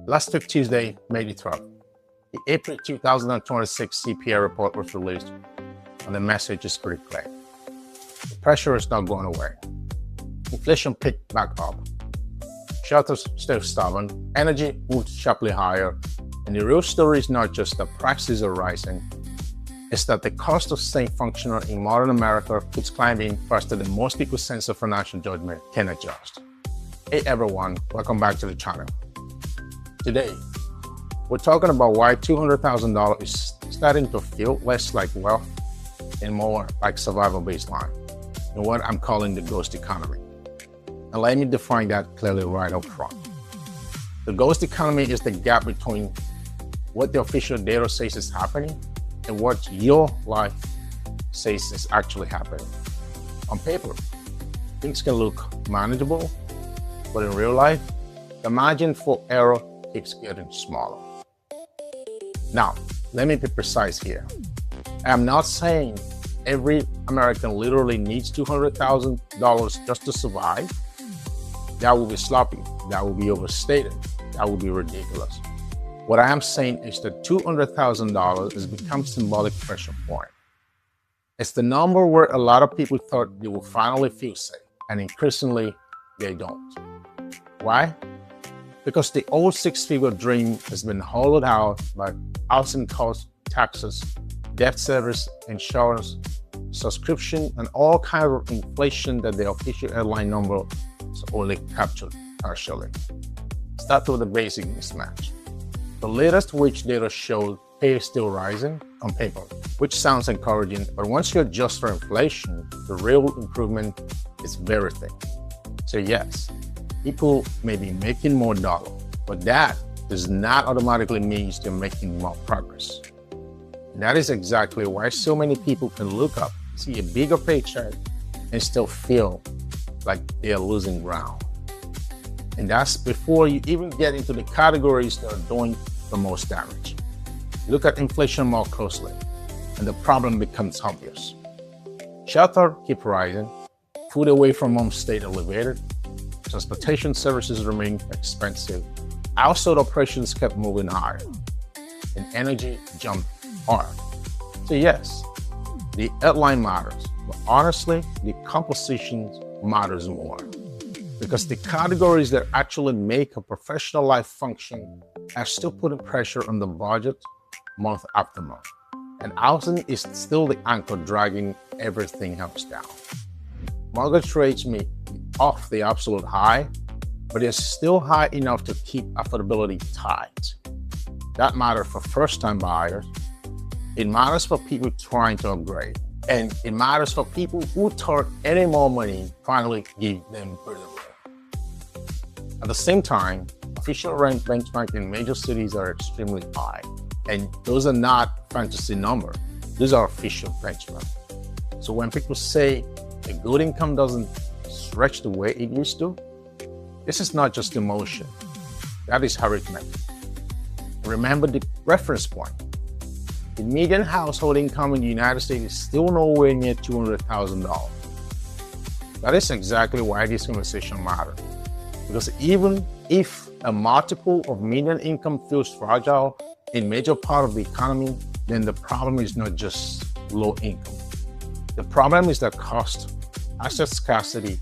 Last week, Tuesday, May the 12th, the April 2026 CPI report was released, and the message is pretty clear. The pressure is not going away. Inflation picked back up. Shelters still stubborn. Energy moved sharply higher. And the real story is not just that prices are rising, it's that the cost of staying functional in modern America keeps climbing faster than most people's sense of financial judgment can adjust. Hey everyone, welcome back to the channel. Today, we're talking about why $200,000 is starting to feel less like wealth and more like survival baseline, and what I'm calling the ghost economy. And let me define that clearly right up front. The ghost economy is the gap between what the official data says is happening and what your life says is actually happening. On paper, things can look manageable, but in real life, the margin for error keeps getting smaller. Now, let me be precise here. I'm not saying every American literally needs $200,000 just to survive. That would be sloppy, that would be overstated, that would be ridiculous. What I am saying is that $200,000 has become symbolic pressure point. It's the number where a lot of people thought they would finally feel safe, and increasingly, they don't. Why? Because the old six-figure dream has been hollowed out by housing costs, taxes, debt service, insurance, subscription, and all kinds of inflation that the official headline number is only captured partially. Start with the basic mismatch. The latest wage data showed pay is still rising on paper, which sounds encouraging, but once you adjust for inflation, the real improvement is very thin. So yes, people may be making more dollars, but that does not automatically mean they're making more progress. And that is exactly why so many people can look up, see a bigger paycheck, and still feel like they are losing ground. And that's before you even get into the categories that are doing the most damage. Look at inflation more closely, and the problem becomes obvious. Shelter keep rising, food away from home stayed elevated, transportation services remain expensive, household operations kept moving higher, and energy jumped hard. So yes, the headline matters, but honestly, the composition matters more. Because the categories that actually make a professional life function are still putting pressure on the budget month after month. And housing is still the anchor dragging everything else down. Mortgage rates may be off the absolute high, but they're still high enough to keep affordability tight. That matters for first-time buyers. It matters for people trying to upgrade. And it matters for people who thought any more money finally give them breathing room. At the same time, official rent benchmarks in major cities are extremely high. And those are not fantasy numbers. These are official benchmarks. So when people say a good income doesn't stretch the way it used to, this is not just emotion. That is arithmetic. Remember the reference point. The median household income in the United States is still nowhere near $200,000. That is exactly why this conversation matters. Because even if a multiple of median income feels fragile in major part of the economy, then the problem is not just low income. The problem is that cost, asset scarcity,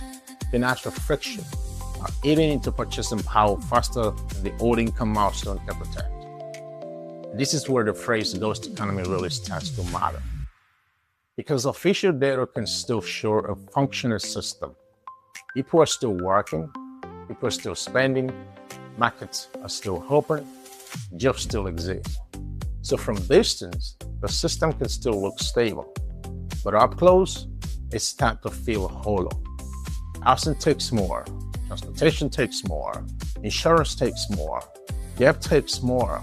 financial friction are eating into purchasing power faster than the old income milestone can protect. This is where the phrase ghost economy really starts to matter. Because official data can still show a functional system. People are still working, people are still spending, markets are still open, jobs still exist. So from distance, the system can still look stable. But up close, it starts to feel hollow. Housing takes more, transportation takes more, insurance takes more, debt takes more.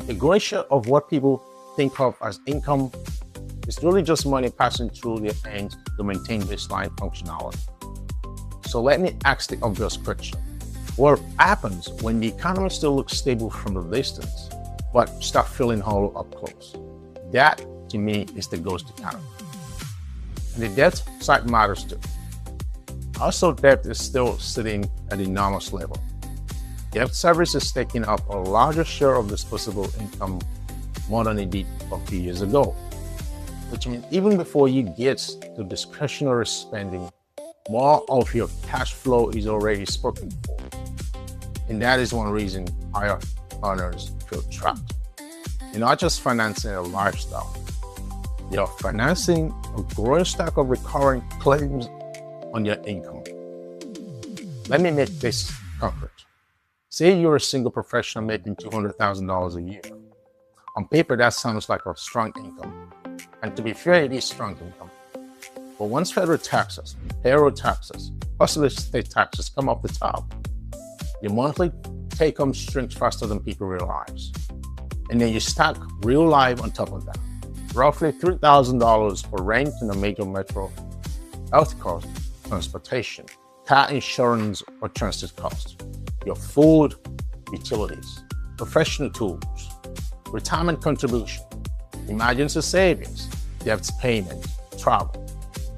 The ratio of what people think of as income is really just money passing through their hands to maintain baseline functionality. So let me ask the obvious question. What happens when the economy still looks stable from the distance, but start feeling hollow up close? That, to me, is the ghost economy. And the debt side matters too. Also, debt is still sitting at enormous level. Debt service is taking up a larger share of disposable income more than it did a few years ago, which means even before you get to discretionary spending, more of your cash flow is already spoken for. And that is one reason higher earners feel trapped. You're not just financing a lifestyle, you're financing a growing stack of recurring claims on your income. Let me make this concrete. Say you're a single professional making $200,000 a year. On paper, that sounds like a strong income. And to be fair, it is strong income. But once federal taxes, payroll taxes, possibly state taxes come off the top, your monthly take-home shrinks faster than people realize. And then you stack real life on top of that. Roughly $3,000 for rent in a major metro, health costs, transportation, car insurance or transit costs, your food, utilities, professional tools, retirement contribution, emergency savings, debt payment, travel,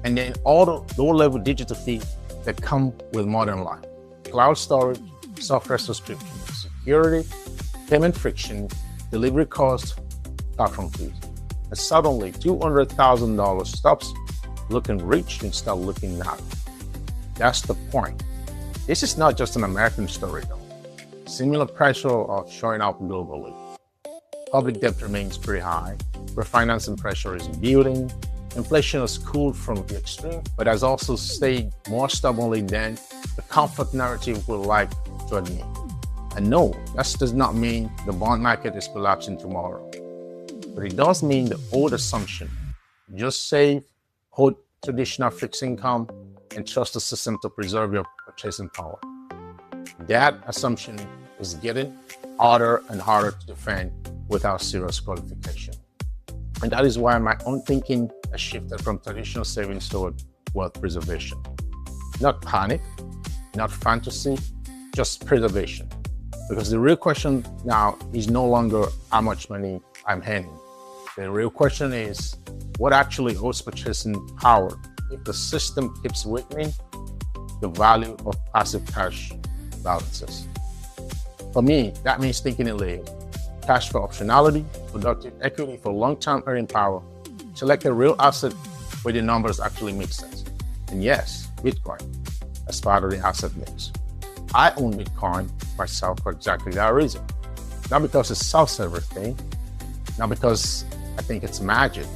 and then all the low-level digital fees that come with modern life, cloud storage, software subscription, security, payment friction, delivery costs, platform fees. And suddenly $200,000 stops looking rich and start looking narrow. That's the point. This is not just an American story though. Similar pressure are showing up globally. Public debt remains pretty high, refinancing pressure is building, inflation has cooled from the extreme, but has also stayed more stubbornly than the comfort narrative would like to admit. And no, that does not mean the bond market is collapsing tomorrow. But it does mean the old assumption, just save, hold traditional fixed income, and trust the system to preserve your purchasing power. That assumption is getting harder and harder to defend without serious qualification. And that is why my own thinking has shifted from traditional savings toward wealth preservation. Not panic, not fantasy, just preservation. Because the real question now is no longer how much money I'm earning. The real question is what actually holds purchasing power if the system keeps weakening the value of passive cash balances. For me, that means thinking in layers. Cash for optionality, productive equity for long-term earning power, select a real asset where the numbers actually make sense. And yes, Bitcoin as part of the asset mix. I own Bitcoin myself for exactly that reason. Not because it solves everything, not because I think it's magic,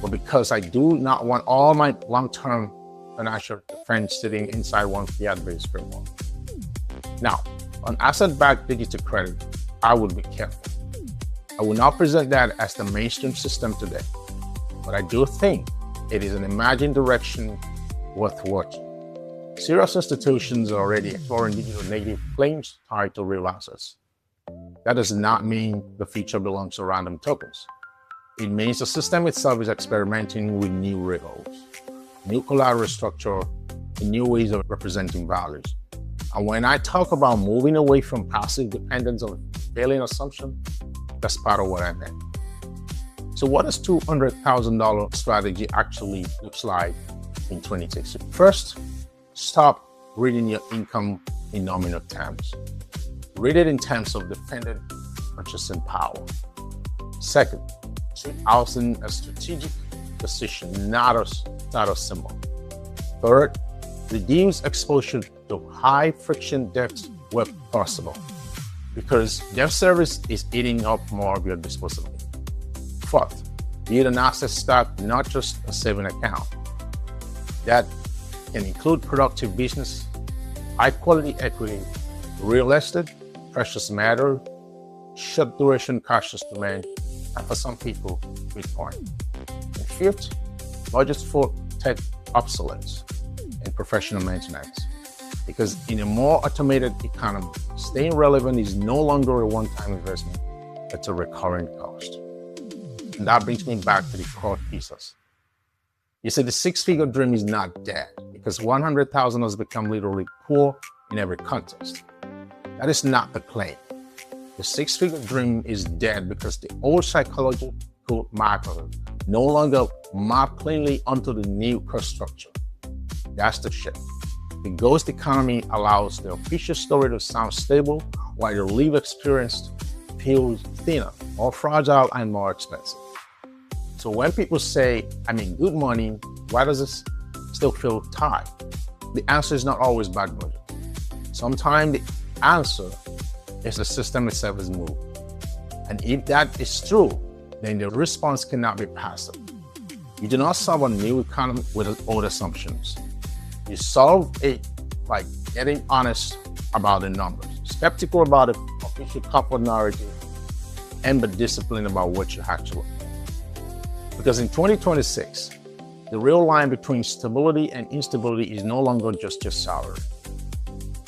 but because I do not want all my long-term financial defense sitting inside one fiat-based framework. Now, on asset-backed digital credit, I would be careful. I will not present that as the mainstream system today, but I do think it is an emerging direction worth watching. Serious institutions are already exploring digital native claims tied to real assets. That does not mean the future belongs to random tokens. It means the system itself is experimenting with new rules, new collateral structure, and new ways of representing values. And when I talk about moving away from passive dependence on failing assumption, that's part of what I meant. So what does $200,000 strategy actually looks like in 2060? First, stop reading your income in nominal terms. Read it in terms of defended purchasing power. Second, treat housing as a strategic decision, not a status symbol. Third, reduce exposure to high friction debts where possible, because debt service is eating up more of your disposable income. Fourth, build an asset stack, not just a saving account. That can include productive business, high quality equity, real estate, precious metal, short duration cash instrument, and for some people, Bitcoin. And fifth, budget for tech obsolescence and professional maintenance. Because in a more automated economy, staying relevant is no longer a one-time investment, it's a recurring cost. And that brings me back to the core thesis. You see, the six-figure dream is not dead because 100,000 has become literally poor in every context. That is not the claim. The six-figure dream is dead because the old psychological marker no longer map cleanly onto the new cost structure. That's the shift. The ghost economy allows the official story to sound stable while your live experience feels thinner, more fragile, and more expensive. So when people say, I'm in good money, why does it still feel tight? The answer is not always bad budget. Sometimes the answer is the system itself is moved. And if that is true, then the response cannot be passive. You do not solve a new economy with old assumptions. You solve it by getting honest about the numbers, skeptical about the official corporate narrative, and be disciplined about what you actually want. Because in 2026, the real line between stability and instability is no longer just your salary.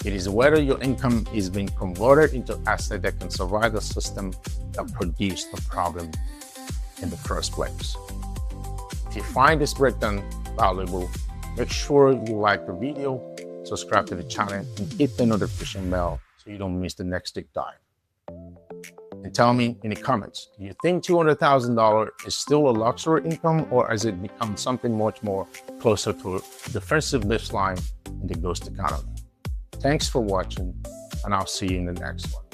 It is whether your income is being converted into asset that can survive the system that produced the problem in the first place. If you find this breakdown valuable, make sure you like the video, subscribe to the channel, and hit the notification bell so you don't miss the next deep dive. And tell me in the comments, do you think $200,000 is still a luxury income, or has it become something much more closer to a defensive baseline in the ghost economy? Thanks for watching, and I'll see you in the next one.